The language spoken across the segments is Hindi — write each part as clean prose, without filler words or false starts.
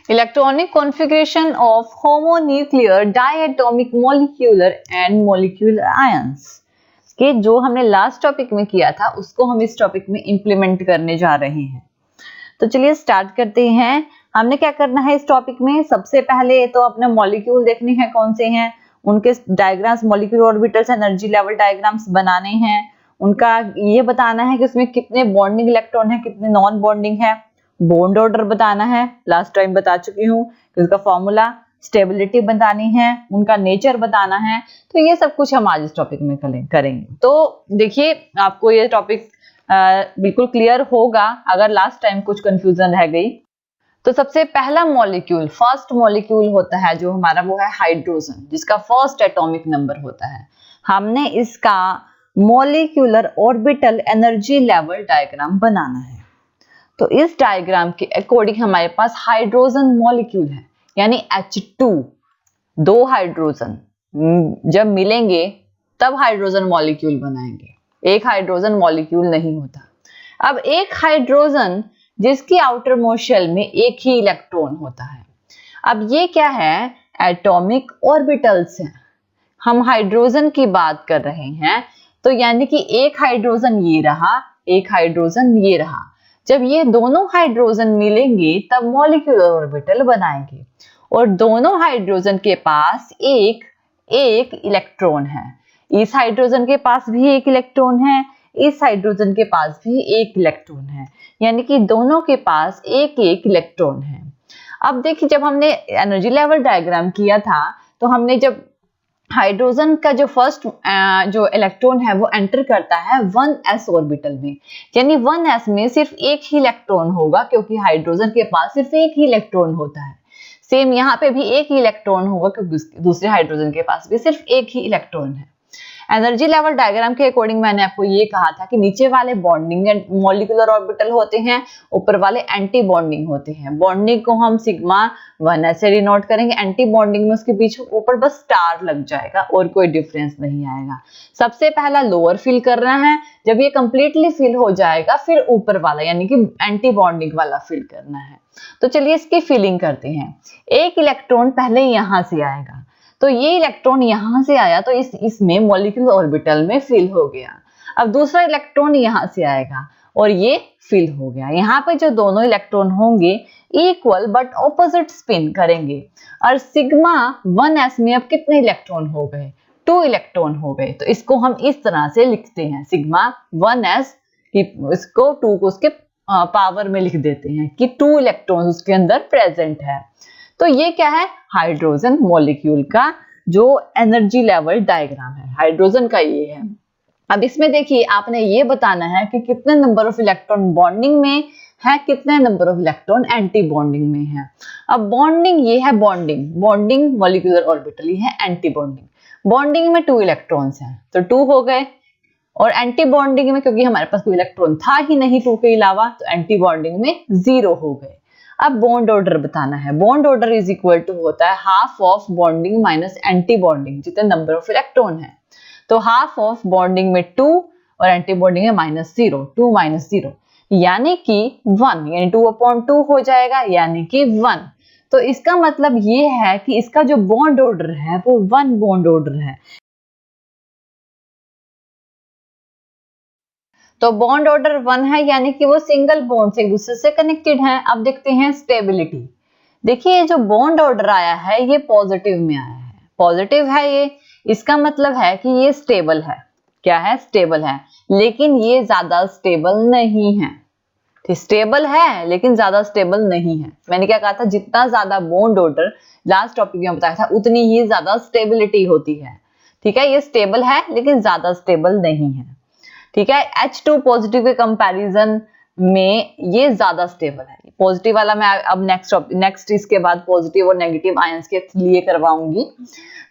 Electronic configuration of homonuclear diatomic molecular and molecular ions के जो हमने लास्ट टॉपिक में किया था उसको हम इस टॉपिक में इंप्लीमेंट करने जा रहे हैं। तो चलिए स्टार्ट करते हैं। हमने क्या करना है इस टॉपिक में, सबसे पहले तो अपने मॉलिक्यूल देखने हैं कौन से हैं, उनके diagrams, molecular orbitals, energy level diagrams बनाने हैं। उनका ये बताना है कि उसमें कितने बॉन्डिंग इलेक्ट्रॉन है, कितने नॉन बॉन्डिंग है। बॉन्ड ऑर्डर बताना है, लास्ट टाइम बता चुकी हूँ कि उसका फॉर्मूला, स्टेबिलिटी बतानी है, उनका नेचर बताना है। तो ये सब कुछ हम आज इस टॉपिक में करेंगे। तो देखिए आपको ये टॉपिक बिल्कुल क्लियर होगा अगर लास्ट टाइम कुछ कंफ्यूजन रह गई। तो सबसे पहला मॉलिक्यूल, फर्स्ट मॉलिक्यूल होता है जो हमारा, वो है हाइड्रोजन, जिसका फर्स्ट एटॉमिक नंबर होता है। हमने इसका molecular orbital energy level diagram बनाना है। तो इस डायग्राम के अकॉर्डिंग हमारे पास हाइड्रोजन मॉलिक्यूल है, यानी H2, दो हाइड्रोजन जब मिलेंगे तब हाइड्रोजन मॉलिक्यूल बनाएंगे, एक हाइड्रोजन मॉलिक्यूल नहीं होता। अब एक हाइड्रोजन जिसकी आउटर मोस्ट शेल में एक ही इलेक्ट्रॉन होता है। अब ये क्या है, एटॉमिक ऑर्बिटल्स हैं। हम हाइड्रोजन की बात कर रहे हैं, तो यानी कि एक हाइड्रोजन ये रहा, एक हाइड्रोजन ये रहा। जब ये दोनों हाइड्रोजन मिलेंगे तब मॉलिक्यूलर ऑर्बिटल बनाएंगे, और दोनों हाइड्रोजन के पास एक एक इलेक्ट्रॉन है। इस हाइड्रोजन के पास भी एक इलेक्ट्रॉन है, इस हाइड्रोजन के पास भी एक इलेक्ट्रॉन है, यानी कि दोनों के पास एक एक इलेक्ट्रॉन है। अब देखिए, जब हमने एनर्जी लेवल डायग्राम किया था तो हमने जब हाइड्रोजन का जो फर्स्ट जो इलेक्ट्रॉन है वो एंटर करता है 1s ऑर्बिटल में, यानी 1s में सिर्फ एक ही इलेक्ट्रॉन होगा, क्योंकि हाइड्रोजन के पास सिर्फ एक ही इलेक्ट्रॉन होता है। सेम यहाँ पे भी एक ही इलेक्ट्रॉन होगा, क्योंकि दूसरे हाइड्रोजन के पास भी सिर्फ एक ही इलेक्ट्रॉन है। एनर्जी लेवल डायग्राम के अकॉर्डिंग मैंने आपको ये कहा था कि नीचे वाले बॉन्डिंग एंड मॉलिक्यूलर ऑर्बिटल होते हैं, ऊपर वाले एंटी बॉन्डिंग होते हैं। बॉन्डिंग को हम सिग्मा 1s से डिनोट करेंगे, एंटी बॉन्डिंग में उसके बीच ऊपर बस स्टार लग जाएगा और कोई डिफरेंस नहीं आएगा। सबसे पहला लोअर फिल करना है, जब ये कंप्लीटली फिल हो जाएगा फिर ऊपर वाला यानी कि एंटी बॉन्डिंग वाला फिल करना है। तो चलिए इसकी फिलिंग करते हैं। एक इलेक्ट्रॉन पहले यहां से आएगा, तो ये इलेक्ट्रॉन यहां से आया तो इसमें मॉलिक्यूलर ऑर्बिटल में फिल हो गया। अब दूसरा इलेक्ट्रॉन यहां से आएगा और ये फिल हो गया। यहाँ पे जो दोनों इलेक्ट्रॉन होंगे इक्वल बट ऑपोजिट स्पिन करेंगे, और सिग्मा 1s में अब कितने इलेक्ट्रॉन हो गए, 2 इलेक्ट्रॉन हो गए। तो इसको हम इस तरह से लिखते हैं, सिग्मा 1s की इसको 2 को उसके पावर में लिख देते हैं कि 2 इलेक्ट्रॉन उसके अंदर प्रेजेंट है। तो ये क्या है, हाइड्रोजन मॉलिक्यूल का जो एनर्जी लेवल डायग्राम है, हाइड्रोजन का ये है। अब इसमें देखिए आपने ये बताना है कि कितने नंबर ऑफ इलेक्ट्रॉन बॉन्डिंग में है, कितने number of electron anti bonding में है। अब बॉन्डिंग ये है, बॉन्डिंग मॉलिक्यूलर ऑर्बिटल, ये है एंटी बॉन्डिंग। बॉन्डिंग में 2 इलेक्ट्रॉन्स हैं तो 2 हो गए, और एंटी बॉन्डिंग में क्योंकि हमारे पास कोई इलेक्ट्रॉन था ही नहीं 2 के अलावा, तो एंटी बॉन्डिंग में 0 हो गए। अब बॉन्ड ऑर्डर बताना है। Bond order is equal to होता है half of bonding minus antibonding, जितने नंबर ऑफ इलेक्ट्रॉन है। तो हाफ ऑफ बॉन्डिंग में 2 और एंटी बॉन्डिंग में -0, 2 - 0 यानी कि 1, यानी 2/2 हो जाएगा, यानी कि 1। तो इसका मतलब ये है कि इसका जो बॉन्ड ऑर्डर है वो 1 बॉन्ड ऑर्डर है। तो बॉन्ड ऑर्डर 1 है, यानी कि वो सिंगल बॉन्ड से एक दूसरे से कनेक्टेड हैं। अब देखते हैं स्टेबिलिटी। देखिए जो बॉन्ड ऑर्डर आया है ये पॉजिटिव में आया है, पॉजिटिव है ये, इसका मतलब है कि ये स्टेबल है। क्या है, स्टेबल है, लेकिन ये ज्यादा स्टेबल नहीं है। स्टेबल है लेकिन ज्यादा स्टेबल नहीं है। मैंने क्या कहा था, जितना ज्यादा बॉन्ड ऑर्डर लास्ट टॉपिक में बताया था उतनी ही ज्यादा स्टेबिलिटी होती है। ठीक है, ये स्टेबल है लेकिन ज्यादा स्टेबल नहीं है। ठीक है, H2 पॉजिटिव के कंपैरिजन में ये ज्यादा स्टेबल है। पॉजिटिव वाला मैं अब नेक्स्ट इसके बाद पॉजिटिव और नेगेटिव आयंस के लिए करवाऊंगी।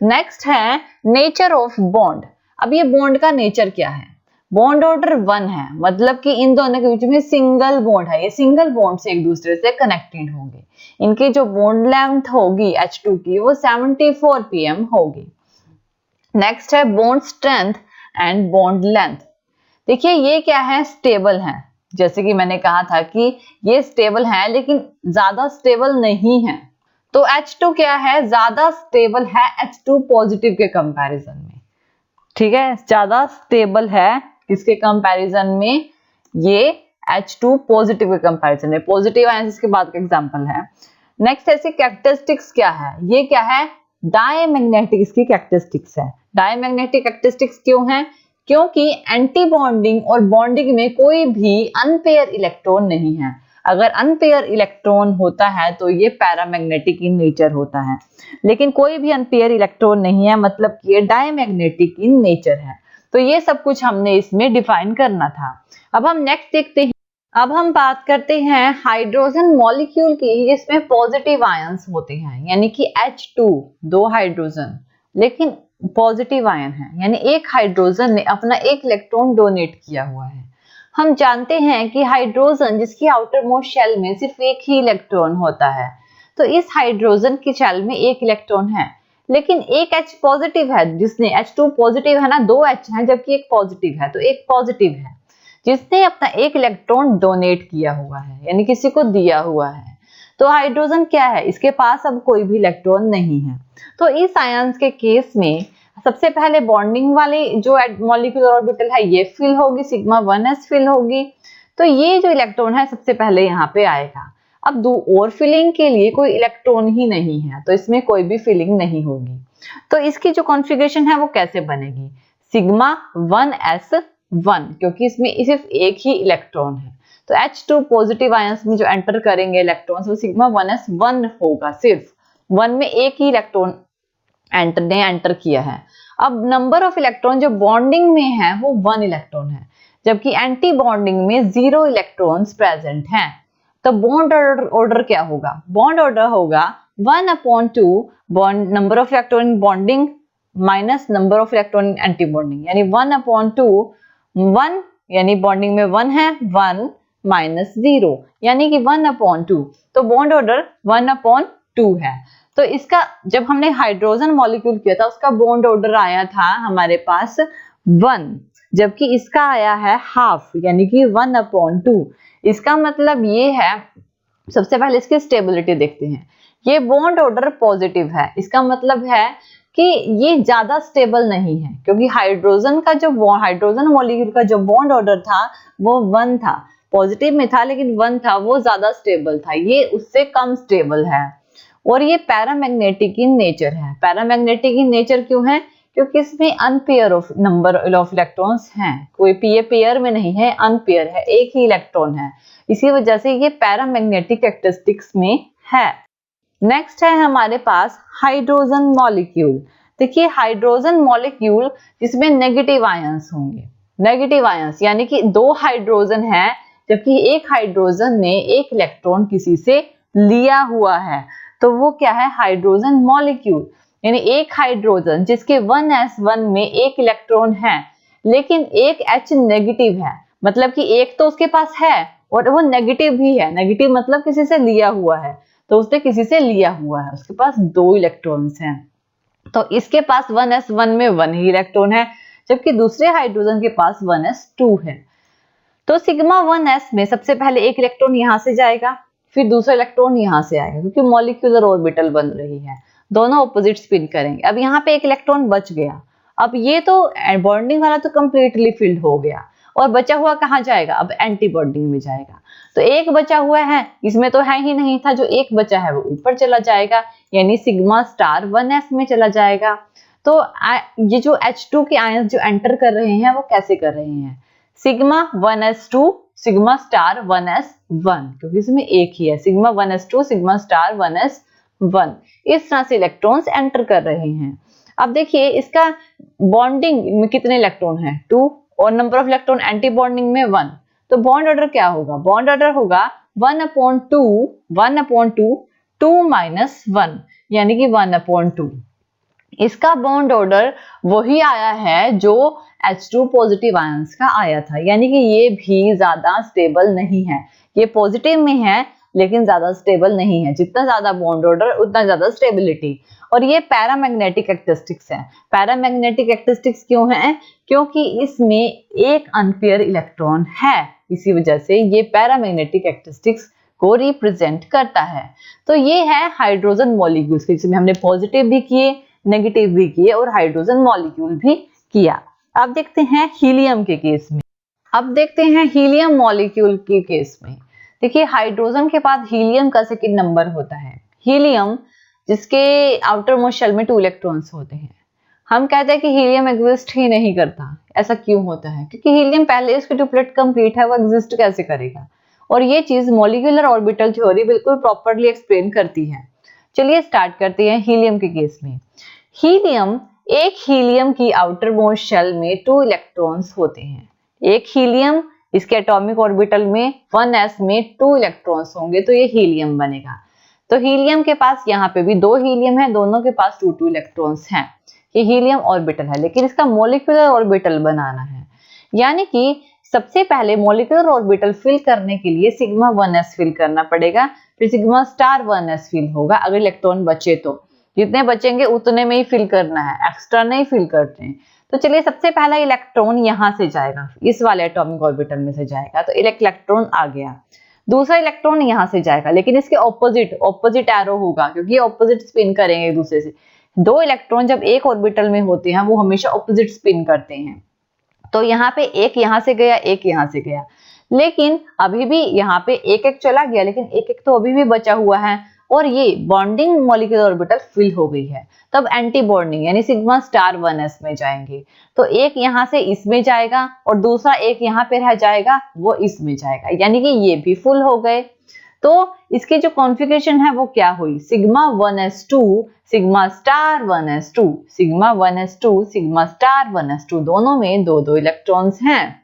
नेक्स्ट है नेचर ऑफ बॉन्ड। अब ये बॉन्ड का नेचर क्या है, बॉन्ड ऑर्डर 1 है, मतलब कि इन दोनों के बीच में सिंगल बॉन्ड है, ये सिंगल बॉन्ड से एक दूसरे से कनेक्टेड होंगे। इनकी जो बॉन्ड लेंथ होगी H2 की वो 74 pm होगी। नेक्स्ट है bond strength and bond length. देखिए ये क्या है, स्टेबल है, जैसे कि मैंने कहा था कि ये स्टेबल है लेकिन ज्यादा स्टेबल नहीं है। तो H2 क्या है, ज्यादा स्टेबल है H2 पॉजिटिव के कंपैरिजन में। ठीक है, ज्यादा स्टेबल है किसके कंपैरिजन में, ये H2 पॉजिटिव के कंपैरिजन में। पॉजिटिव आयंस इसके बाद का एग्जांपल है। नेक्स्ट ऐसी कैरेक्टरिस्टिक्स क्या है, ये क्या है, डायमैग्नेटिक इसकी कैरेक्टरिस्टिक्स है। डायमैग्नेटिक कैरेक्टरिस्टिक्स क्यों है, क्योंकि एंटी बॉन्डिंग और बॉन्डिंग में कोई भी अनपेयर इलेक्ट्रॉन नहीं है। अगर अनपेयर इलेक्ट्रॉन होता है तो ये पैरामैग्नेटिक इन नेचर होता है, लेकिन कोई भी अनपेयर इलेक्ट्रॉन नहीं है, मतलब कि ये डायमैग्नेटिक इन नेचर है। तो ये सब कुछ हमने इसमें डिफाइन करना था। अब हम नेक्स्ट देखते हैं। अब हम बात करते हैं हाइड्रोजन मॉलिक्यूल की जिसमें पॉजिटिव आयंस होते हैं, यानी कि H2 दो हाइड्रोजन लेकिन पॉजिटिव आयन है, यानी एक हाइड्रोजन ने अपना एक इलेक्ट्रॉन डोनेट किया हुआ है। हम जानते हैं कि हाइड्रोजन जिसकी आउटर मोस्ट शेल में सिर्फ एक ही इलेक्ट्रॉन होता है, तो इस हाइड्रोजन की शेल में एक इलेक्ट्रॉन है, लेकिन एक H पॉजिटिव है, जिसने H2 पॉजिटिव है ना, दो H हैं जबकि एक पॉजिटिव है, तो एक पॉजिटिव है जिसने अपना एक इलेक्ट्रॉन डोनेट किया हुआ है, यानी किसी को दिया हुआ है। तो हाइड्रोजन क्या है, इसके पास अब कोई भी इलेक्ट्रॉन नहीं है। तो इस आयंस के केस में सबसे पहले बॉन्डिंग वाले जो मॉलिक्यूलर ऑर्बिटल है ये फिल होगी, सिग्मा 1s फिल होगी। तो ये जो इलेक्ट्रॉन है सबसे पहले यहाँ पे आएगा। अब दो और फिलिंग के लिए कोई इलेक्ट्रॉन ही नहीं है, तो इसमें कोई भी फिलिंग नहीं होगी। तो इसकी जो कॉन्फ़िगरेशन है वो कैसे बनेगी, सिग्मा 1s1, क्योंकि इसमें सिर्फ एक ही इलेक्ट्रॉन है। तो H2 पॉजिटिव आयंस में जो एंटर करेंगे इलेक्ट्रॉन्स वो सिग्मा 1s1 होगा, सिर्फ 1 में एक ही इलेक्ट्रॉन एंटर किया है। अब नंबर ऑफ इलेक्ट्रॉन जो बॉन्डिंग में है वो 1 इलेक्ट्रॉन है, जबकि एंटी बॉन्डिंग में 0 इलेक्ट्रॉन्स प्रेजेंट हैं। तो बॉन्ड ऑर्डर क्या होगा, बॉन्ड ऑर्डर होगा 1/2 bond number of electron in bonding minus number of electron in anti bonding, यानी 1/2, 1 यानी बॉन्डिंग में 1 है, 1 माइनस 0 यानी कि 1/2। तो बॉन्ड ऑर्डर 1/2 है। तो इसका जब हमने हाइड्रोजन मॉलिक्यूल किया था उसका बॉन्ड ऑर्डर आया था हमारे पास 1, जबकि इसका आया है हाफ यानी कि 1/2। इसका मतलब ये है, सबसे पहले इसकी स्टेबिलिटी देखते हैं। ये बॉन्ड ऑर्डर पॉजिटिव है, इसका मतलब है कि ये ज्यादा स्टेबल नहीं है, क्योंकि हाइड्रोजन मॉलिक्यूल का जो बॉन्ड ऑर्डर था वो 1 था, पॉजिटिव में था लेकिन 1 था, वो ज्यादा स्टेबल था, ये उससे कम स्टेबल है। और ये पैरामैग्नेटिक इन नेचर है। पैरामैग्नेटिक इन नेचर क्यों है, क्योंकि इसमें unpaired of number of electrons हैं, कोई पेयर में नहीं है, अनपेयर है, एक ही इलेक्ट्रॉन है, इसी वजह से ये पैरामैग्नेटिक कैरेक्टरिस्टिक्स में है। नेक्स्ट है हमारे पास हाइड्रोजन मॉलिक्यूल। देखिए हाइड्रोजन मॉलिक्यूल जिसमें नेगेटिव आयंस होंगे, नेगेटिव आयंस यानी कि दो हाइड्रोजन है जबकि एक हाइड्रोजन ने एक इलेक्ट्रॉन किसी से लिया हुआ है, तो वो क्या है, हाइड्रोजन मॉलिक्यूल। यानी एक हाइड्रोजन जिसके 1s1 में एक इलेक्ट्रॉन है लेकिन एक H नेगेटिव है, मतलब कि एक तो उसके पास है और वो नेगेटिव भी है, नेगेटिव मतलब किसी से लिया हुआ है, तो उसने किसी से लिया हुआ है, उसके पास 2 इलेक्ट्रॉन्स हैं। तो इसके पास 1s1 में 1 ही इलेक्ट्रॉन है, जबकि दूसरे हाइड्रोजन के पास 1s2 है। तो सिग्मा 1s में सबसे पहले एक इलेक्ट्रॉन यहां से जाएगा, फिर दूसरा इलेक्ट्रॉन यहां से आएगा, क्योंकि मॉलिक्यूलर ऑर्बिटल बन रही है, दोनों ऑपोजिट स्पिन करेंगे। अब यहाँ पे एक इलेक्ट्रॉन बच गया, अब ये तो बॉन्डिंग वाला तो कंप्लीटली फिल्ड हो गया, और बचा हुआ कहाँ जाएगा, अब एंटी बॉन्डिंग में जाएगा। तो एक बचा हुआ है, इसमें तो है ही नहीं था, जो एक बचा है वो ऊपर चला जाएगा, यानी सिग्मा स्टार 1s में चला जाएगा। तो ये जो H2 के आयंस जो एंटर कर रहे हैं वो कैसे कर रहे हैं, sigma 1s2 sigma star 1s1, क्योंकि इसमें एक ही है, sigma 1s2 sigma star 1s1, इस तरह से इलेक्ट्रॉन्स एंटर कर रहे हैं। अब देखिए इसका बॉन्डिंग में कितने इलेक्ट्रॉन है, 2, और number of electron anti bonding में 1, तो बॉन्ड ऑर्डर क्या होगा, बॉन्ड ऑर्डर होगा 1/2 2 माइनस 1 यानी कि 1/2। इसका बॉन्ड ऑर्डर वही आया है जो H2 पॉजिटिव आयंस का आया था, यानी कि ये भी ज्यादा स्टेबल नहीं है, ये पॉजिटिव में है लेकिन ज्यादा स्टेबल नहीं है। जितना ज्यादा बॉन्ड ऑर्डर उतना ज्यादा स्टेबिलिटी। और ये पैरामैग्नेटिक कैरेक्टरिस्टिक्स है। पैरामैग्नेटिक कैरेक्टरिस्टिक्स क्यों है? क्योंकि इसमें एक अनपेयर इलेक्ट्रॉन है, इसी वजह से ये पैरामैग्नेटिक कैरेक्टरिस्टिक्स को रिप्रेजेंट करता है। तो ये है हाइड्रोजन मॉलिक्यूल्स, जिसमें हमने पॉजिटिव भी किए, नेगेटिव भी किए और हाइड्रोजन मॉलिक्यूल भी किया। अब देखते हैं हीलियम के केस में। अब देखते हैं हीलियम मॉलिक्यूल के केस में। देखिए हाइड्रोजन के बाद हीलियम का सेकंड नंबर होता है। हीलियम जिसके आउटर मोस्ट शेल में 2 इलेक्ट्रॉन्स होते हैं। हम कहते हैं कि हीलियम एग्जिस्ट ही नहीं करता। ऐसा क्यों होता है? क्योंकि हीलियम पहले उसकी ट्रिपलेट कंप्लीट है, वो एग्जिस्ट कैसे करेगा? और ये चीज मॉलिक्यूलर ऑर्बिटल थ्योरी बिल्कुल प्रॉपर्ली एक्सप्लेन करती है। चलिए स्टार्ट करते हैं हीलियम के केस में। एक हीलियम की आउटर मोस्ट शेल में 2 इलेक्ट्रॉन्स होते हैं। एक हीलियम, इसके एटॉमिक ऑर्बिटल में 1s में 2 इलेक्ट्रॉन्स होंगे, तो ये हीलियम बनेगा। तो हीलियम के पास यहाँ पे भी 2 हीलियम है, दोनों के पास 2 इलेक्ट्रॉन्स हैं। ये हीलियम ऑर्बिटल है, लेकिन इसका मॉलिक्यूलर ऑर्बिटल बनाना है। यानी कि सबसे पहले मॉलिक्यूलर ऑर्बिटल फिल करने के लिए सिग्मा 1s फिल करना पड़ेगा, फिर सिग्मा स्टार 1s फिल होगा। अगर इलेक्ट्रॉन बचे तो जितने बचेंगे उतने में ही फिल करना है, एक्स्ट्रा नहीं फिल करते हैं। तो चलिए सबसे पहला इलेक्ट्रॉन यहाँ से जाएगा, इस वाले एटॉमिक ऑर्बिटल में से जाएगा, तो एक इलेक्ट्रॉन आ गया। दूसरा इलेक्ट्रॉन यहाँ से जाएगा, लेकिन इसके ऑपोजिट एरो होगा, क्योंकि ऑपोजिट स्पिन करेंगे एक दूसरे से। 2 इलेक्ट्रॉन जब एक ऑर्बिटल में होते हैं वो हमेशा ऑपोजिट स्पिन करते हैं। तो यहाँ पे एक यहाँ से गया, एक यहाँ से गया, लेकिन अभी भी यहाँ पे एक चला गया, लेकिन एक तो अभी भी बचा हुआ है। और ये बॉन्डिंग मॉलिक्यूलर ऑर्बिटल फिल हो गई है, तब एंटी बॉन्डिंग यानी सिग्मा स्टार 1s में जाएंगे। तो एक यहाँ से इसमें जाएगा और दूसरा एक यहाँ पे रह जाएगा, वो इसमें जाएगा, यानी कि ये भी फुल हो गए। तो इसके जो कॉन्फ़िगरेशन है वो क्या हुई? Sigma 1s2 sigma star 1s2, sigma 1s2 sigma star 1s2, दोनों में 2 इलेक्ट्रॉन्स हैं।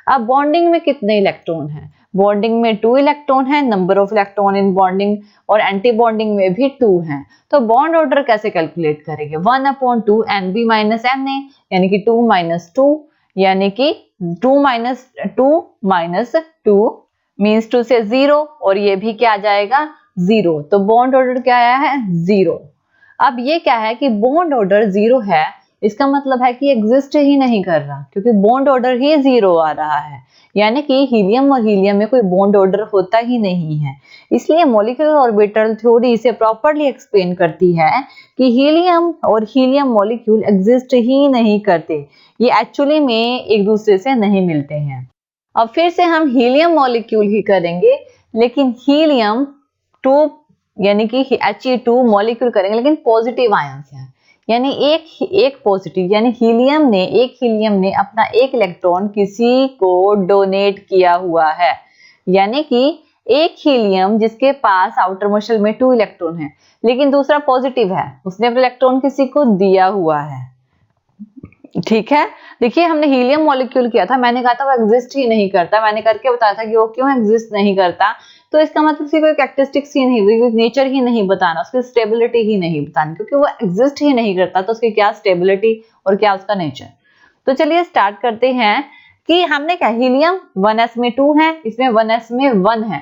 अब बॉन्डिंग में कितने इलेक्ट्रॉन हैं? बॉन्डिंग में 2 इलेक्ट्रॉन है, number of electron in bonding, और एंटी बॉन्डिंग में भी 2 हैं। तो बॉन्ड ऑर्डर कैसे कैलकुलेट करेंगे? 1/2 Nb - Na, यानी कि 2 - 2, यानी कि 2 - 2 - 2 मीन्स 2 से 0, और ये भी क्या आ जाएगा? 0। तो बॉन्ड ऑर्डर क्या आया है? 0। अब ये क्या है कि बॉन्ड ऑर्डर 0 है, इसका मतलब है कि एग्जिस्ट ही नहीं कर रहा, क्योंकि बॉन्ड ऑर्डर ही 0 आ रहा है। यानी कि हीलियम और हीलियम में कोई बॉन्ड ऑर्डर होता ही नहीं है। इसलिए मॉलिक्यूलर ऑर्बिटल थ्योरी इसे प्रॉपर्ली एक्सप्लेन करती है कि हीलियम और हीलियम मॉलिक्यूल एग्जिस्ट ही नहीं करते, ये एक्चुअली में एक दूसरे से नहीं मिलते हैं। अब फिर से हम हीलियम मॉलिक्यूल ही करेंगे, लेकिन हीलियम 2 यानी कि He2 मॉलिक्यूल करेंगे, लेकिन पॉजिटिव आयंस हैं। यानी एक पॉजिटिव, यानी एक हीलियम ने अपना एक इलेक्ट्रॉन किसी को डोनेट किया हुआ है। यानी कि एक हीलियम जिसके पास आउटर मोस्ट शेल में 2 इलेक्ट्रॉन है, लेकिन दूसरा पॉजिटिव है, उसने अपना इलेक्ट्रॉन किसी को दिया हुआ है। ठीक है, देखिए हमने हीलियम मॉलिक्यूल किया था, मैंने कहा था वो एग्जिस्ट ही नहीं करता, मैंने करके बताया था कि वो क्यों एग्जिस्ट नहीं करता। तो इसका मतलब उसकी कोई कैरेक्टरिस्टिक्स ही नहीं, नेचर ही नहीं बताना, उसकी स्टेबिलिटी ही नहीं बतानी, क्योंकि वो एग्जिस्ट ही नहीं करता, तो उसकी क्या स्टेबिलिटी और क्या उसका नेचर। तो चलिए स्टार्ट करते हैं कि हमने क्या, हीलियम 1s में 2 है, इसमें 1s में 1 है।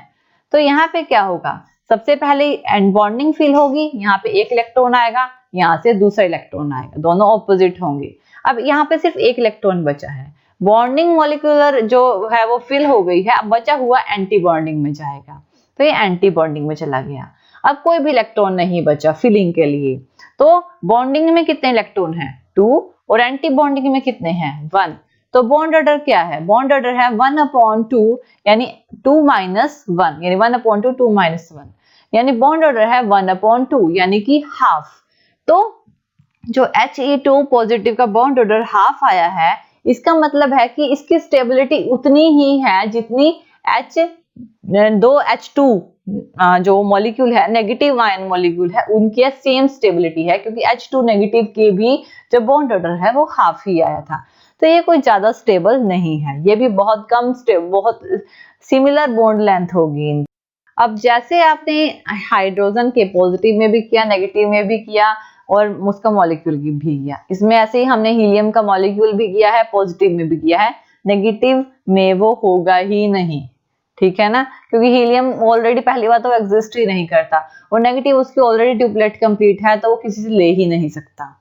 तो यहाँ पे क्या होगा? सबसे पहले एंड बॉन्डिंग फील होगी, यहाँ पे एक इलेक्ट्रॉन आएगा, यहाँ से दूसरा इलेक्ट्रॉन आएगा, दोनों ऑपोजिट होंगे। अब यहाँ पे सिर्फ एक इलेक्ट्रॉन बचा है, बॉन्डिंग मॉलिक्यूलर जो है वो फिल हो गई है, अब बचा हुआ एंटी बॉन्डिंग में जाएगा, तो ये एंटी बॉन्डिंग में चला गया। अब कोई भी इलेक्ट्रॉन नहीं बचा फिलिंग के लिए। तो बॉन्डिंग में कितने इलेक्ट्रॉन हैं? 2, और एंटी बॉन्डिंग में कितने हैं? 1। तो बॉन्ड ऑर्डर क्या है? बॉन्ड ऑर्डर है 1/2 यानी 2 - 1, यानी 1/2 2 - 1, यानी बॉन्ड ऑर्डर है 1/2 यानी कि हाफ। तो जो He2 पॉजिटिव का बॉन्ड ऑर्डर हाफ आया है, इसका मतलब है कि इसकी स्टेबिलिटी उतनी ही है जितनी H2 जो मॉलिक्यूल है, नेगेटिव आयन मॉलिक्यूल है, उनकी सेम स्टेबिलिटी है, क्योंकि H2 नेगेटिव के भी जो बॉन्ड ऑर्डर है वो हाफ ही आया था। तो ये कोई ज्यादा स्टेबल नहीं है, ये भी बहुत कम बहुत सिमिलर बॉन्ड लेंथ होगी। अब जैसे आपने हाइड्रोजन के पॉजिटिव में भी किया, नेगेटिव में भी किया, और उसका मॉलिक्यूल भी किया, इसमें ऐसे ही हमने हीलियम का मॉलिक्यूल भी किया है, पॉजिटिव में भी किया है, नेगेटिव में वो होगा ही नहीं। ठीक है ना, क्योंकि हीलियम ऑलरेडी पहली बात तो एग्जिस्ट ही नहीं करता और नेगेटिव उसकी ऑलरेडी ट्यूबलेट कंप्लीट है तो वो किसी से ले ही नहीं सकता।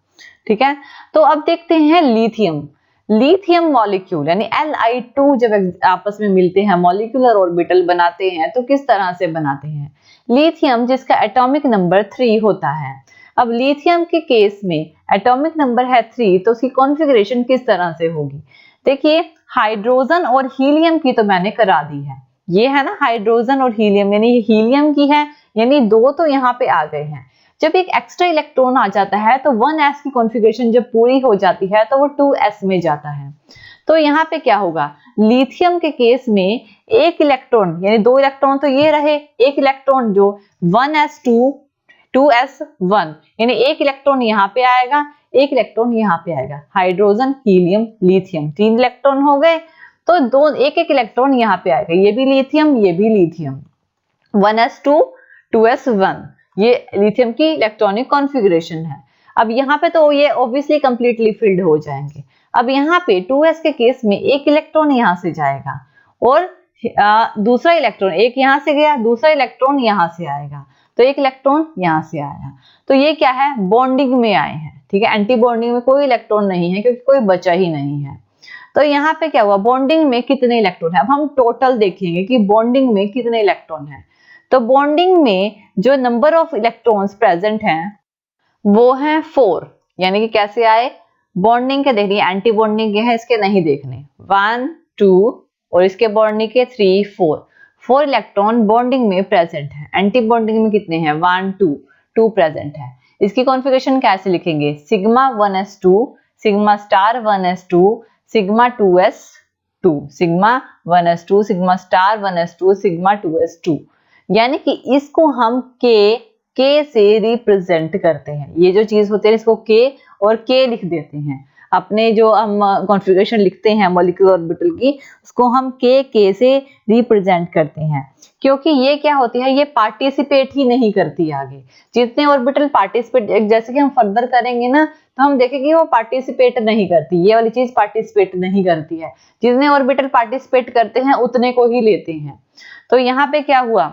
ठीक है, तो अब देखते हैं लिथियम। लिथियम मॉलिक्यूल यानी Li2 जब आपस में मिलते हैं मॉलिक्यूलर ऑर्बिटल बनाते हैं तो किस तरह से बनाते हैं। लिथियम जिसका एटॉमिक नंबर 3 होता है। अब लिथियम के केस में एटॉमिक नंबर है 3 तो उसकी कॉन्फ़िगरेशन किस तरह से होगी। देखिए हाइड्रोजन और हीलियम की तो मैंने करा दी है, ये है ना हाइड्रोजन और हीलियम, यानी हीलियम की है, यानी 2 तो यहाँ पे आ गए हैं। जब एक एक्स्ट्रा इलेक्ट्रॉन आ जाता है तो 1s की कॉन्फ़िगरेशन जब पूरी हो जाती है तो वो 2s में जाता है। तो यहाँ पे क्या होगा, लिथियम के केस में एक इलेक्ट्रॉन यानी 2 इलेक्ट्रॉन तो ये रहे, एक इलेक्ट्रॉन जो 1s2 2s1 यानी एक इलेक्ट्रॉन यहाँ पे आएगा, एक इलेक्ट्रॉन यहाँ पे आएगा। हाइड्रोजन हीलियम लिथियम 3 इलेक्ट्रॉन हो गए तो दो एक इलेक्ट्रॉन यहाँ पे आएगा, ये भी लिथियम ये भी लिथियम। 1s2 2s1 ये लिथियम की इलेक्ट्रॉनिक कॉन्फ़िगरेशन है। अब यहाँ पे तो ये ऑब्वियसली कंप्लीटली फिल्ड हो जाएंगे। अब यहाँ पे 2s के केस में एक इलेक्ट्रॉन यहाँ से जाएगा और दूसरा इलेक्ट्रॉन, एक यहाँ से गया दूसरा इलेक्ट्रॉन यहाँ से आएगा, तो एक इलेक्ट्रॉन यहाँ से आया, तो ये क्या है बॉन्डिंग में आए हैं। ठीक है, एंटी बॉन्डिंग में कोई इलेक्ट्रॉन नहीं है क्योंकि कोई बचा ही नहीं है। तो यहाँ पे क्या हुआ, बॉन्डिंग में कितने इलेक्ट्रॉन है। अब हम टोटल देखेंगे कि बॉन्डिंग में कितने इलेक्ट्रॉन है। तो बॉन्डिंग में जो नंबर ऑफ इलेक्ट्रॉन्स प्रेजेंट हैं वो है 4, यानी कि कैसे आए, बॉन्डिंग के देखिए एंटी बॉन्डिंग के हैं इसके नहीं देखने, 1 2 और इसके बॉन्डिंग के 3 4 इलेक्ट्रॉन बॉन्डिंग में प्रेजेंट है। एंटी बॉन्डिंग में कितने हैं 1 2 प्रेजेंट है। इसकी कॉन्फ़िगरेशन कैसे लिखेंगे, sigma 1s2 sigma star 1s2 sigma 2s2 sigma 1s2 sigma star 1s2 sigma 2s2, यानी कि इसको हम के से रिप्रेजेंट करते हैं। ये जो चीज होती है इसको के और के लिख देते हैं। अपने जो हम कॉन्फ़िगरेशन लिखते हैं मॉलिक्यूलर ऑर्बिटल की उसको हम के से रिप्रेजेंट करते हैं, क्योंकि ये क्या होती है ये पार्टिसिपेट ही नहीं करती आगे। जितने ऑर्बिटल पार्टिसिपेट, जैसे कि हम फर्दर करेंगे ना तो हम देखेंगे वो पार्टिसिपेट नहीं करती, ये वाली चीज पार्टिसिपेट नहीं करती है। जितने ऑर्बिटल पार्टिसिपेट करते हैं उतने को ही लेते हैं। तो यहाँ पे क्या हुआ,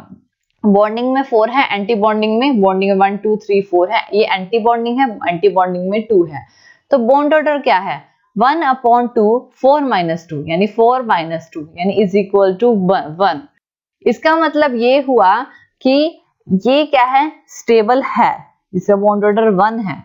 बॉन्डिंग में 4 है, एंटी बॉन्डिंग में 1 2 3 4 है, ये एंटी बॉन्डिंग है, एंटी बॉन्डिंग में 2 है। तो बॉन्ड ऑर्डर क्या है 1/2 4 - 2 यानी 4 - 2 यानी इज इक्वल टू 1। इसका मतलब ये हुआ कि ये क्या है स्टेबल है, इसका बॉन्ड ऑर्डर 1 है,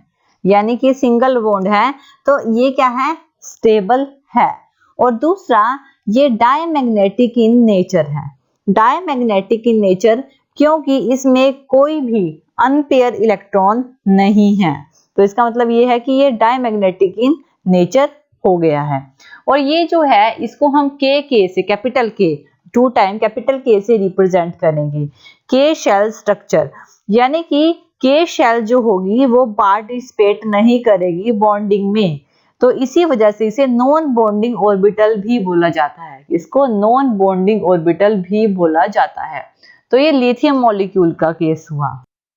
यानी कि सिंगल बॉन्ड है तो ये क्या है स्टेबल है। और दूसरा ये डायमैग्नेटिक इन नेचर है, डायमैग्नेटिक इन नेचर क्योंकि इसमें कोई भी अनपेयर इलेक्ट्रॉन नहीं है, तो इसका मतलब ये है कि ये डायमैग्नेटिक इन नेचर हो गया है। और ये जो है इसको हम के से कैपिटल के 2 टाइम कैपिटल के से रिप्रेजेंट करेंगे, के शेल स्ट्रक्चर, यानी कि के शेल जो होगी वो पार्टिसिपेट नहीं करेगी बॉन्डिंग में, तो इसी वजह से इसे नॉन बॉन्डिंग ऑर्बिटल भी बोला जाता है, इसको नॉन बॉन्डिंग ऑर्बिटल भी बोला जाता है। तो ये लिथियम मॉलिक्यूल का केस हुआ।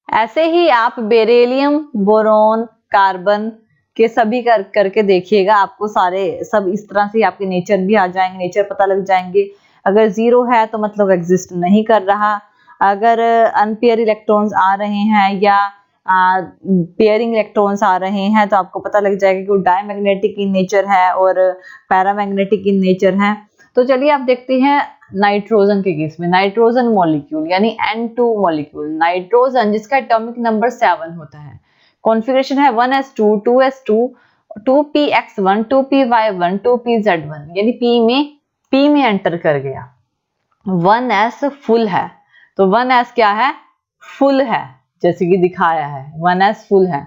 ऐसे ही आप बेरिलियम बोरॉन कार्बन के सभी करके देखिएगा, आपको सारे सब इस तरह से आपके नेचर भी आ जाएंगे, नेचर पता लग जाएंगे। अगर 0 है तो मतलब एग्जिस्ट नहीं कर रहा, अगर अनपेयर इलेक्ट्रॉन्स आ रहे हैं या पेयरिंग इलेक्ट्रॉन्स आ रहे हैं तो आपको पता लग जाएगा कि वो डायमैग्नेटिक इन नेचर है और पैरामैग्नेटिक इन नेचर है। तो चलिए आप देखते हैं नाइट्रोजन के केस में, नाइट्रोजन मॉलिक्यूल यानी N2 मॉलिक्यूल, नाइट्रोजन जिसका एटॉमिक नंबर 7 होता है, कॉन्फ़िगरेशन है 1s2 2s2 2px1 2py1 2pz1, यानी p में एंटर कर गया। 1s फुल है, तो 1s क्या है फुल है, जैसे कि दिखाया है 1s फुल है।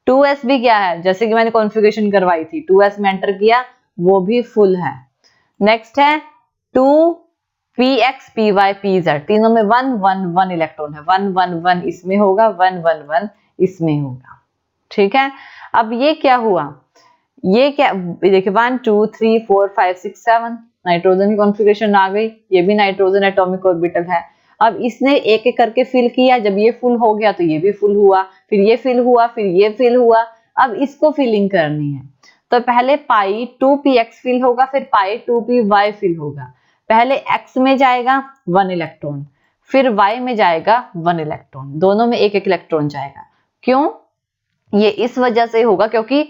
2s भी क्या है, जैसे कि मैंने कॉन्फ़िगरेशन करवाई थी 2s में एंटर किया वो भी फुल है। नेक्स्ट है 2px py pz, तीनों में 1 1 1 इलेक्ट्रॉन है, 1 1 1 इसमें होगा 1 1 1 इसमें होगा। ठीक है, अब ये क्या हुआ, ये क्या देखिए 1 2 3 4 5 6 7 नाइट्रोजन की कॉन्फ़िगरेशन आ गई, ये भी नाइट्रोजन एटॉमिक ऑर्बिटल है। अब इसने एक एक करके फिल किया, जब ये फुल हो गया तो ये भी फुल हुआ, फिर ये फिल हुआ, फिर ये फिल हुआ। अब इसको फिलिंग करनी है तो पहले पाई 2px फिल होगा, फिर पाई 2py फिल होगा। पहले x में जाएगा 1 इलेक्ट्रॉन, फिर y में जाएगा 1 इलेक्ट्रॉन, दोनों में एक एक इलेक्ट्रॉन जाएगा। क्यों? ये इस वजह से होगा क्योंकि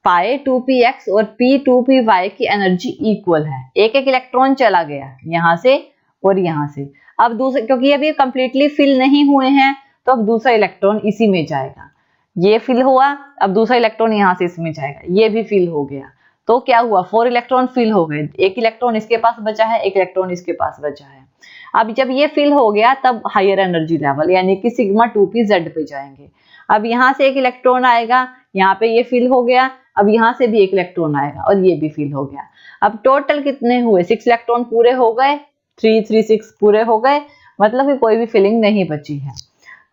पाई 2px और p2py की एनर्जी इक्वल है, एक एक इलेक्ट्रॉन चला गया यहां से और यहां से। अब दूसरे, क्योंकि अभी कंप्लीटली फिल नहीं हुए हैं, तो अब दूसरा इलेक्ट्रॉन इसी में जाएगा। ये फिल हुआ, अब दूसरा इलेक्ट्रॉन यहां से इसमें जाएगा, ये भी फिल हो गया। तो क्या हुआ, 4 इलेक्ट्रॉन फिल हो गए, एक इलेक्ट्रॉन इसके पास बचा है, एक इलेक्ट्रॉन इसके पास बचा है। अब जब ये फिल हो गया तब हायर एनर्जी लेवल यानी कि सिग्मा 2p z पे जाएंगे। अब यहाँ से एक इलेक्ट्रॉन आएगा, यहाँ पे ये फिल हो गया, अब यहाँ से भी एक इलेक्ट्रॉन आएगा और ये भी फिल हो गया। अब टोटल कितने हुए, 6 इलेक्ट्रॉन पूरे हो गए, 3 3 6 पूरे हो गए, मतलब कि कोई भी फिलिंग नहीं बची है।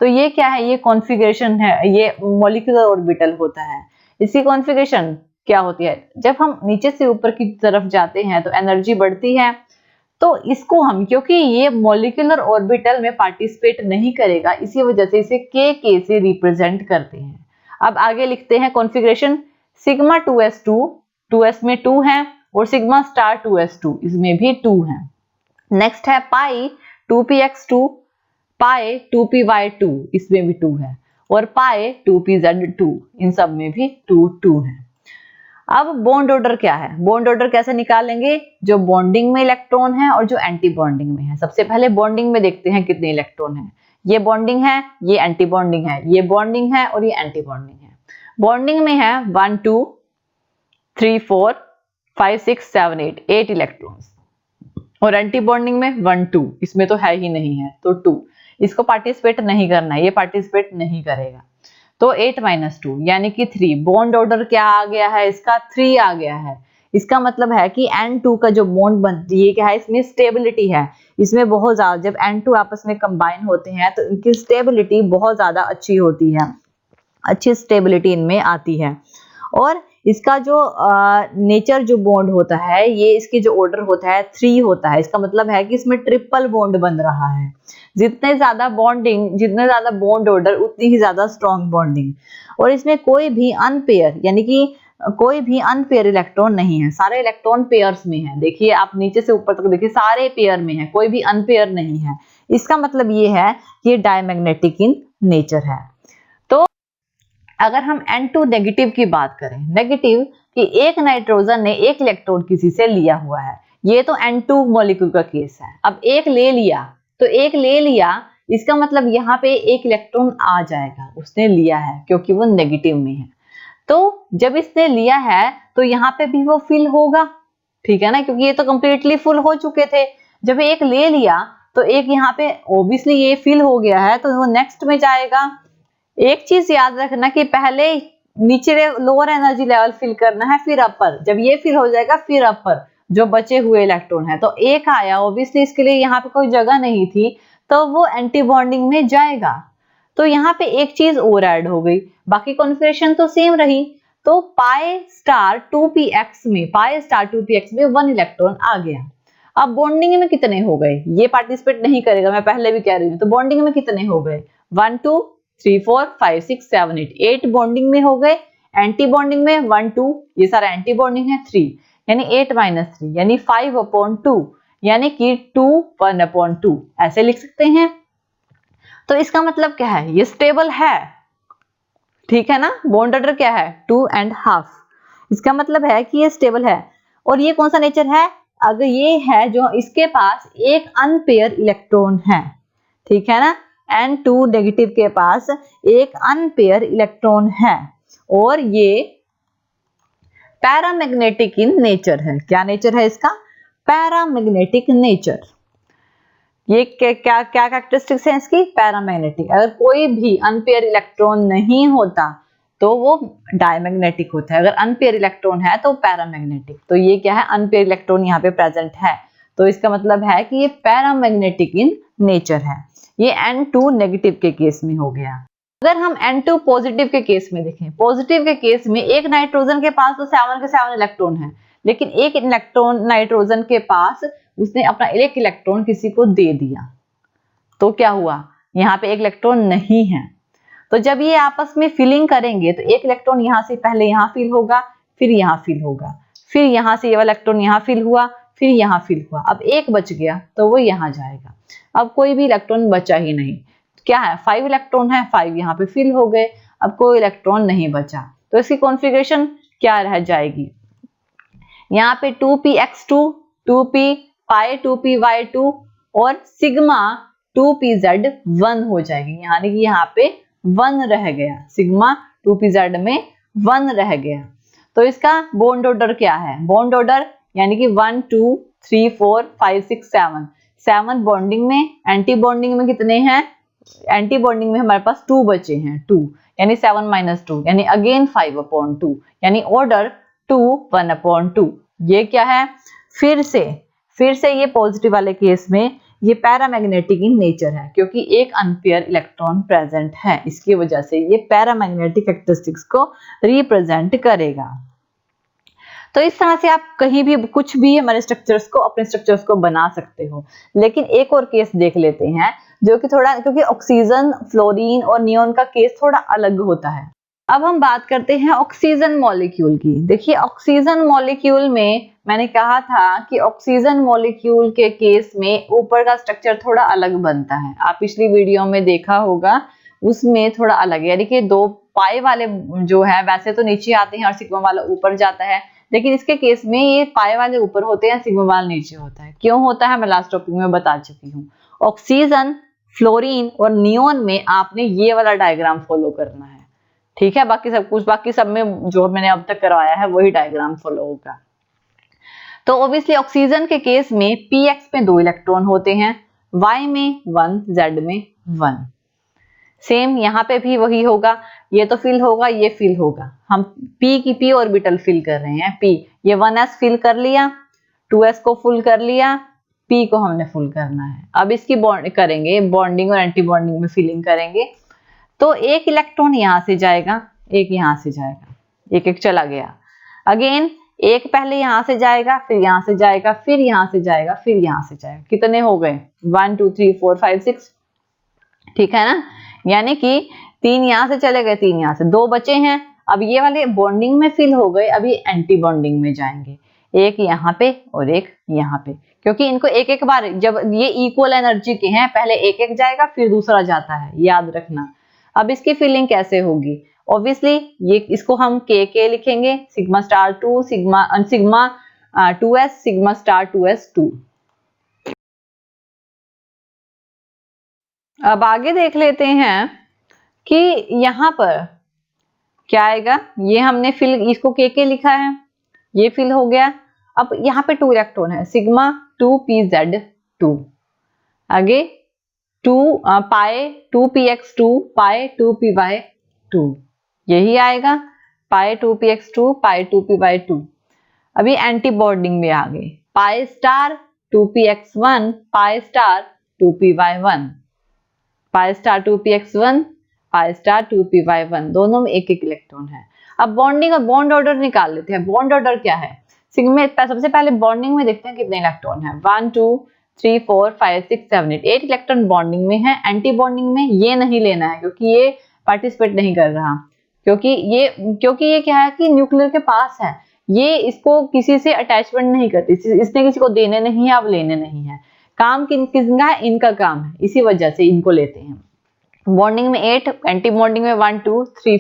तो ये क्या है, ये कॉन्फ़िगरेशन है, ये मॉलिक्यूलर ऑर्बिटल होता है। इसकी कॉन्फ़िगरेशन क्या होती है, जब हम नीचे से ऊपर की तरफ जाते हैं तो एनर्जी बढ़ती है। तो इसको हम, क्योंकि ये मॉलिक्यूलर ऑर्बिटल में पार्टिसिपेट नहीं करेगा, इसी वजह से इसे k से रिप्रेजेंट करते हैं। अब आगे लिखते हैं कॉन्फ़िगरेशन, सिग्मा 2s2, 2s में 2 है, और सिग्मा स्टार 2s2, इसमें भी 2 है। नेक्स्ट है पाई 2px2, पाई 2py2, इसमें भी 2 है, और पाई 2pz2, इन सब में भी 2 2 है। अब बॉन्ड ऑर्डर क्या है, बॉन्ड ऑर्डर कैसे निकालेंगे, जो बॉन्डिंग में इलेक्ट्रॉन है और जो एंटी बॉन्डिंग में है। सबसे पहले बॉन्डिंग में देखते हैं कितने इलेक्ट्रॉन है। ये बॉन्डिंग है, ये एंटी बॉन्डिंग है, ये बॉन्डिंग है और ये एंटी बॉन्डिंग है। बॉन्डिंग में है 1 2 3 4 5 6 7 8 इलेक्ट्रॉन्स, और एंटी बॉन्डिंग में 1 2, इसमें तो है ही नहीं है, तो 2, इसको पार्टिसिपेट नहीं करना है, ये पार्टिसिपेट नहीं करेगा। तो 8 - 2 यानी कि 3। बॉन्ड ऑर्डर क्या आ गया है इसका, 3 आ गया है। इसका मतलब है कि N2 का जो बॉन्ड बनती है, क्या है, इसमें स्टेबिलिटी है, इसमें बहुत ज्यादा, जब N2 आपस में कंबाइन होते हैं तो इनकी स्टेबिलिटी बहुत ज्यादा अच्छी होती है, अच्छी स्टेबिलिटी इनमें आती है। और इसका जो नेचर जो बॉन्ड होता है, ये इसकी जो ऑर्डर होता है 3 होता है। इसका मतलब है कि इसमें ट्रिपल बॉन्ड बन रहा है। जितने ज्यादा बॉन्डिंग, जितने ज्यादा बॉन्ड ऑर्डर, उतनी ही ज्यादा स्ट्रॉन्ग बॉन्डिंग। और इसमें कोई भी अनपेयर, यानी कि कोई भी अनपेयर इलेक्ट्रॉन नहीं है, सारे इलेक्ट्रॉन पेयर्स में है। देखिए आप नीचे से ऊपर तक देखिए, सारे पेयर में है, कोई भी अनपेयर नहीं है। इसका मतलब ये है कि ये डायमैग्नेटिक इन नेचर है। तो अगर हम N2 नेगेटिव की बात करें, नेगेटिव कि एक नाइट्रोजन ने एक इलेक्ट्रॉन किसी से लिया हुआ है, ये तो N2 मॉलिक्यूल का केस है। अब एक ले लिया, तो एक ले लिया, इसका मतलब यहाँ पे एक इलेक्ट्रॉन आ जाएगा, उसने लिया है क्योंकि वो नेगेटिव में है। तो जब इसने लिया है तो यहाँ पे भी वो फिल होगा, ठीक है ना, क्योंकि ये तो कंप्लीटली फुल हो चुके थे। जब एक ले लिया तो एक यहाँ पे ऑब्वियसली ये फिल हो गया है, तो वो नेक्स्ट में जाएगा। एक चीज याद रखना कि पहले नीचे लोअर एनर्जी लेवल फिल करना है, फिर अपर। जब ये फिल हो जाएगा फिर अपर जो बचे हुए इलेक्ट्रॉन है। तो एक आया, ऑब्वियसली इसके लिए यहाँ पे कोई जगह नहीं थी, तो वो एंटी बॉन्डिंग में जाएगा। तो यहाँ पे एक चीज और ऐड हो गई, बाकी कॉन्फ़िगरेशन तो सेम रही। तो पाई स्टार 2px में, पाई स्टार 2px में 1 इलेक्ट्रॉन आ गया। अब बॉन्डिंग में कितने हो गए, ये पार्टिसिपेट नहीं करेगा, मैं पहले भी कह रही हूँ। तो बॉन्डिंग में कितने हो गए, 1 2 3 4 5 6 7 8, 8 बॉन्डिंग में हो गए। एंटी बॉन्डिंग में 1 2, ये सारा एंटी बॉन्डिंग है, 3, यानी 8 - 3 यानी 5/2, यानी कि 2 1/2 ऐसे लिख सकते हैं। तो इसका मतलब क्या है, ये स्टेबल है, ठीक है ना। बॉन्ड ऑर्डर क्या है, 2.5। इसका मतलब है कि ये स्टेबल है। और ये कौन सा नेचर है, अगर ये है जो इसके पास एक अनपेयर इलेक्ट्रॉन है, ठीक है ना। N2 नेगेटिव के पास एक अनपेयर इलेक्ट्रॉन है और ये पैरामैग्नेटिक इन नेचर है। क्या नेचर है इसका, पैरामैग्नेटिक नेचर। ये क्या क्या कैरेक्टरिस्टिक्स है इसकी, पैरामैग्नेटिक। अगर कोई भी अनपेयर इलेक्ट्रॉन नहीं होता तो वो डायमैग्नेटिक होता है, अगर अनपेयर इलेक्ट्रॉन है तो पैरामैग्नेटिक। तो ये क्या है, अनपेयर इलेक्ट्रॉन यहाँ पे प्रेजेंट है, तो इसका मतलब है कि ये पैरामैग्नेटिक इन नेचर है। ये N2 नेगेटिव के केस में हो गया। अगर हम N2 पॉजिटिव के केस में देखें, पॉजिटिव के केस में एक नाइट्रोजन के पास तो 7 के 7 इलेक्ट्रॉन है, लेकिन एक इलेक्ट्रॉन नाइट्रोजन के पास उसने अपना एक इलेक्ट्रॉन किसी को दे दिया, तो क्या हुआ, यहाँ पे एक इलेक्ट्रॉन नहीं है। तो जब ये आपस में फिलिंग करेंगे तो एक इलेक्ट्रॉन यहाँ से पहले यहाँ फिल होगा, फिर यहाँ फिल होगा, फिर यहाँ से ये वाला इलेक्ट्रॉन यहाँ फिल हुआ, फिर यहाँ फिल हुआ, अब एक बच गया तो वो यहाँ जाएगा। अब कोई भी इलेक्ट्रॉन बचा ही नहीं, क्या है 5 इलेक्ट्रॉन है, 5 यहाँ पे फिल हो गए, अब कोई इलेक्ट्रॉन नहीं बचा, तो इसकी कॉन्फ़िगरेशन क्या रह जाएगी, यहाँ पे 2px2, 2p पाई 2py2 और सिग्मा 2pz1 हो जाएगी, यानी कि यहाँ पे 1 रह गया, सिग्मा 2pz में 1 रह गया। तो इसका बॉन्ड ऑर्डर क्या है, बॉन्ड ऑर्डर यानी कि 1 2 3 4 5 6 7, 7 बॉन्डिंग में, एंटी बॉन्डिंग में कितने हैं, एंटी बॉन्डिंग में हमारे पास 2 बचे हैं, 2 यानी 7 - 2 यानी अगेन 5/2, यानी ऑर्डर 2 1/2। ये क्या है, फिर से ये पॉजिटिव वाले केस में ये पैरामैग्नेटिक इन नेचर है, क्योंकि एक अनपेयर इलेक्ट्रॉन प्रेजेंट है, इसकी वजह से ये पैरामैग्नेटिक कैरेक्टरिस्टिक्स को रिप्रेजेंट करेगा। तो इस तरह से आप कहीं भी कुछ भी हमारे स्ट्रक्चर्स को, अपने स्ट्रक्चर्स को बना सकते हो। लेकिन एक और केस देख लेते हैं जो कि थोड़ा, क्योंकि ऑक्सीजन, फ्लोरीन और नियोन का केस थोड़ा अलग होता है। अब हम बात करते हैं ऑक्सीजन मॉलिक्यूल की। देखिए ऑक्सीजन मॉलिक्यूल में मैंने कहा था कि ऑक्सीजन मॉलिक्यूल के केस में ऊपर का स्ट्रक्चर थोड़ा अलग बनता है, आप पिछली वीडियो में देखा होगा, उसमें थोड़ा अलग है, यानी कि 2 पाई वाले जो है वैसे तो नीचे आते हैं और सिग्मा वाला ऊपर जाता है, लेकिन इसके केस में ये पाई वाले ऊपर होते हैं, सिग्मा वाला नीचे होता है। क्यों होता है मैं लास्ट टॉपिक में बता चुकी हूँ। ऑक्सीजन, फ्लोरीन और नियोन में आपने ये वाला डायग्राम फॉलो करना है, ठीक है, बाकी सब में जो मैंने अब तक करवाया है वही डायग्राम फॉलो होगा। तो ऑब्वियसली ऑक्सीजन के केस में px में 2 इलेक्ट्रॉन होते हैं, y में 1, z में 1। सेम यहाँ पे भी वही होगा, ये तो फिल होगा, ये फिल होगा, हम p की p ऑर्बिटल फिल कर रहे हैं, p ये 1s फिल कर लिया, 2s को फुल कर लिया, p को हमने फुल करना है। अब इसकी बॉन्ड करेंगे, बॉन्डिंग और एंटी बॉन्डिंग में फिलिंग करेंगे, तो एक इलेक्ट्रॉन यहाँ से जाएगा, एक यहाँ से जाएगा, एक एक चला गया, अगेन एक पहले यहाँ से जाएगा, फिर यहाँ से जाएगा, फिर यहाँ से जाएगा, फिर यहाँ से जाएगा, कितने हो गए 1 2 3 4 5 6, ठीक है ना, यानी कि 3 यहाँ से चले गए, 3 यहाँ से, 2 बचे हैं। अब ये वाले बॉन्डिंग में फिल हो गए, अभी एंटी बॉन्डिंग में जाएंगे, एक यहाँ पे और एक यहाँ पे, क्योंकि इनको एक एक बार, जब ये इक्वल एनर्जी के हैं, पहले एक एक जाएगा फिर दूसरा जाता है, याद रखना। अब इसकी फिलिंग कैसे होगी, ऑब्वियसली ये इसको हम के लिखेंगे, sigma star 2 sigma 2s sigma star 2s2। अब आगे देख लेते हैं कि यहाँ पर क्या आएगा, ये हमने फिल, इसको के लिखा है, ये फिल हो गया। अब यहाँ पे 2 इलेक्ट्रॉन है, सिग्मा 2pz2, आगे 2 पाई 2px2 पाई 2py2, यही आएगा, पाई 2px2 पाई 2py2। अभी एंटी बॉन्डिंग में आ गए, pi star 2px1 pi star 2py1, pi star 2px1 pi star 2py1, दोनों में एक एक इलेक्ट्रॉन है। अब बॉन्डिंग और बॉन्ड ऑर्डर निकाल लेते हैं। बॉन्ड ऑर्डर क्या है, सिग्मा, सबसे पहले बॉन्डिंग में देखते हैं कितने इलेक्ट्रॉन है, 1 2 3 4 5 6 7 8, 8 इलेक्ट्रॉन बॉन्डिंग में है। एंटी बॉन्डिंग में ये नहीं लेना है, क्योंकि ये पार्टिसिपेट नहीं कर रहा, क्योंकि ये क्या है कि न्यूक्लियर के पास है, ये इसको किसी से अटैचमेंट नहीं करती, इसने किसी को देने नहीं है, अब लेने नहीं है, काम किसका है, इनका काम है, इसी वजह से इनको लेते हैं। बॉन्डिंग में 8, एंटी बॉन्डिंग में 1 2 3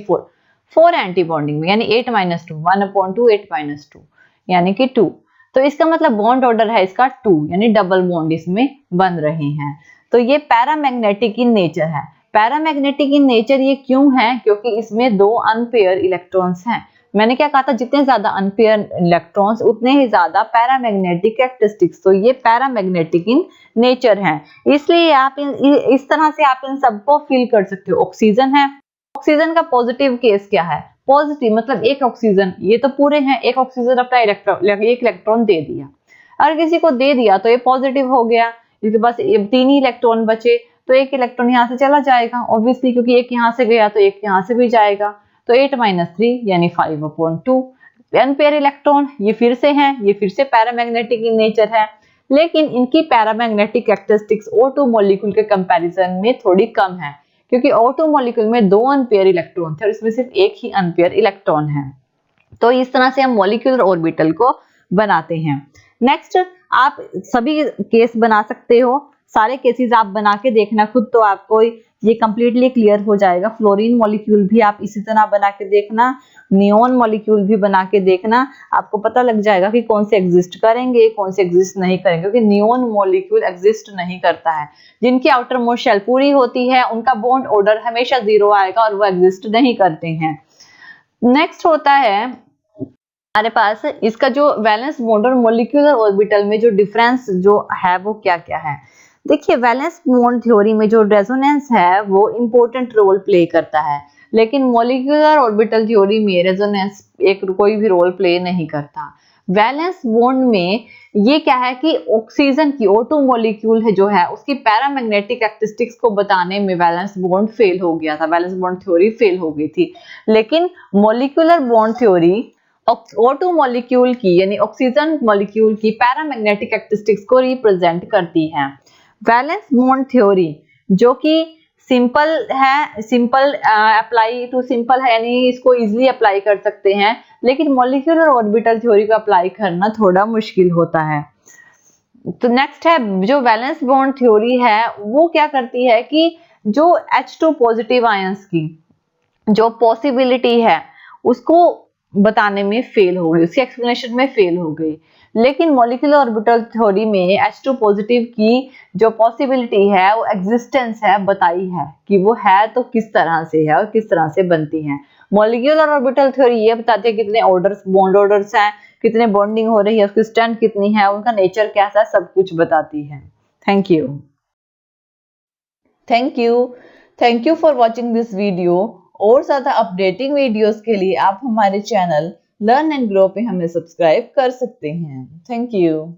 4 एंटी बॉन्डिंग में, यानी 8 - 2 1/2 8 - 2 यानी कि 2। तो इसका मतलब बॉन्ड ऑर्डर है इसका 2, यानी डबल बॉन्ड इसमें बन रहे हैं। तो ये पैरामैग्नेटिक इन नेचर है। पैरामैग्नेटिक इन नेचर ये क्यों है, क्योंकि इसमें 2 अनपेयर इलेक्ट्रॉन्स हैं। मैंने क्या कहा था, जितने ज्यादा अनपेयर इलेक्ट्रॉन्स उतने ही ज्यादा पैरामैग्नेटिक कैरेक्टरिस्टिक्स, तो ये पैरामैग्नेटिक इन नेचर है, इसलिए आप इस तरह से आप इन सबको फील कर सकते हो। ऑक्सीजन है, ऑक्सीजन का पॉजिटिव केस क्या है, पॉजिटिव मतलब एक ऑक्सीजन, ये तो पूरे हैं, एक ऑक्सीजन अपना एक इलेक्ट्रॉन दे दिया, अगर किसी को दे दिया तो ये पॉजिटिव हो गया, इसके पास 3 ही इलेक्ट्रॉन बचे, तो एक इलेक्ट्रॉन यहाँ से चला जाएगा ऑब्वियसली, क्योंकि एक यहाँ से गया तो एक यहाँ से भी जाएगा, तो 8 - 3 यानी 5/2। अनपेयर इलेक्ट्रॉन ये फिर से हैं, ये फिर से पैरामैग्नेटिक इन नेचर है, लेकिन इनकी पैरामैग्नेटिक कैरेक्टरिस्टिक्स O2 मॉलिक्यूल के कंपैरिजन में थोड़ी कम है, क्योंकि O2 मॉलिक्यूल में 2 अनपेयर इलेक्ट्रॉन थे और इसमें सिर्फ एक ही अनपेयर इलेक्ट्रॉन है। तो इस तरह से हम मॉलिक्यूलर ऑर्बिटल को बनाते हैं। नेक्स्ट आप सभी केस बना सकते हो, सारे केसेस आप बना के देखना खुद, तो आपको ये कंप्लीटली क्लियर हो जाएगा। फ्लोरीन मॉलिक्यूल भी आप इसी तरह बना के देखना, नियोन मॉलिक्यूल भी बना के देखना, आपको पता लग जाएगा कि कौन से एग्जिस्ट करेंगे, कौन से एग्जिस्ट नहीं करेंगे, क्योंकि नियोन मॉलिक्यूल एग्जिस्ट नहीं करता है। जिनकी आउटर मोस्ट शेल पूरी होती है उनका बॉन्ड ऑर्डर हमेशा 0 आएगा और वो एग्जिस्ट नहीं करते हैं। नेक्स्ट होता है हमारे पास इसका जो वैलेंस बॉन्ड और मॉलिक्यूलर ऑर्बिटल में जो डिफरेंस जो है वो क्या क्या है। देखिए, वैलेंस बॉन्ड थ्योरी में जो रेजोनेंस है वो इंपॉर्टेंट रोल प्ले करता है, लेकिन मॉलिक्यूलर ऑर्बिटल थ्योरी में रेजोनेंस एक कोई भी रोल प्ले नहीं करता। वैलेंस बॉन्ड में ये क्या है कि ऑक्सीजन की O2 मॉलिक्यूल है जो है उसकी पैरामैग्नेटिक कैरेक्टरिस्टिक्स को बताने में वैलेंस बॉन्ड फेल हो गया था, वैलेंस बॉन्ड थ्योरी फेल हो गई थी। लेकिन molecular bond theory O2 molecule की यानी ऑक्सीजन मॉलिक्यूल की पैरामैग्नेटिक कैरेक्टरिस्टिक्स को रिप्रेजेंट करती है। वैलेंस बॉन्ड थ्योरी जो कि सिंपल है, सिंपल अप्लाई टू सिंपल है, यानी इसको इजीली अप्लाई कर सकते हैं, लेकिन मॉलिक्यूलर ऑर्बिटल थ्योरी को अप्लाई करना थोड़ा मुश्किल होता है। तो नेक्स्ट है जो वैलेंस बॉन्ड थ्योरी है वो क्या करती है कि जो H2 पॉजिटिव आयंस की जो पॉसिबिलिटी है उसको बताने में फेल हो गई, उसकी एक्सप्लेनेशन में फेल हो गई। लेकिन मॉलिक्यूलर ऑर्बिटल थ्योरी में H2 पॉजिटिव की जो पॉसिबिलिटी है वो एग्जिस्टेंस है बताई है कि वो है तो किस तरह से है और किस तरह से बनती है। मॉलिक्यूलर ऑर्बिटल थ्योरी ये बताती है कितने ऑर्डर्स बॉन्ड ऑर्डर्स हैं, कितने बॉन्डिंग हो रही है, उसकी स्ट्रेंथ कितनी है, उनका नेचर कैसा है, सब कुछ बताती है। Thank you thank you for watching this video. और ज्यादा अपडेटिंग वीडियोस के लिए आप हमारे चैनल लर्न एंड ग्रो पे हमें सब्सक्राइब कर सकते हैं। Thank you.